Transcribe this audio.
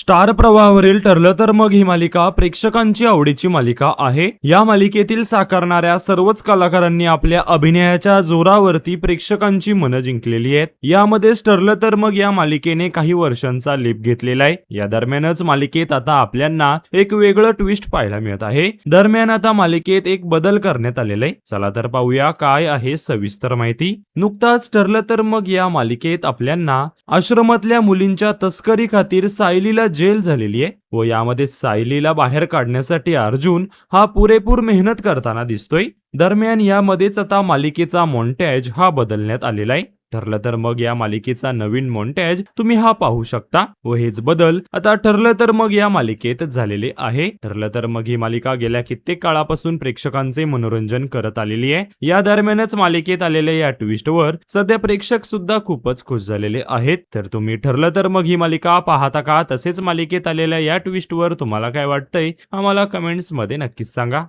Star प्रवाहावरील ठरलं तर मग ही मालिका प्रेक्षकांची आवडीची मालिका आहे। या मालिकेतील साकारणाऱ्या सर्वच कलाकारांनी आपल्या अभिनयाच्या जोरावरती प्रेक्षकांची मनं जिंकलेली आहेत। यामध्ये ठरलं तर मग या मालिकेने काही वर्षांचा लीप घेतलेला आहे। या दरम्यानच मालिकेत आता आपल्याला एक वेगळं ट्विस्ट पाहायला मिळत आहे। दरम्यान आता मालिकेत एक बदल करण्यात आलेला आहे। चला तर पाहूया काय आहे सविस्तर माहिती। नुकताच ठरलं तर मग या मालिकेत आपल्याला आश्रमातल्या मुलींच्या तस्करी खातीर सायलीला जेल झालेली आहे व यामध्ये सायलीला बाहेर काढण्यासाठी अर्जुन हा पुरेपूर मेहनत करताना दिसतोय। दरम्यान यामध्येच आता मालिकेचा मॉन्टॅज हा बदलण्यात आलेला आहे। ठरलं तर मग या मालिकेचा नवीन मॉन्टॅज तुम्ही हा पाहू शकता व हेच बदल आता ठरलं तर मग या मालिकेत झालेले आहे। ठरलं तर मग ही मालिका गेल्या कित्येक काळापासून प्रेक्षकांचे मनोरंजन करत आलेली आहे। या दरम्यानच मालिकेत आलेल्या या ट्विस्टवर सध्या प्रेक्षक सुद्धा खूपच खुश झालेले आहेत। तर तुम्ही ठरलं तर मग ही मालिका पाहता का? तसेच मालिकेत आलेल्या या ट्विस्टवर तुम्हाला काय वाटतंय आम्हाला कमेंट्स मध्ये नक्कीच सांगा।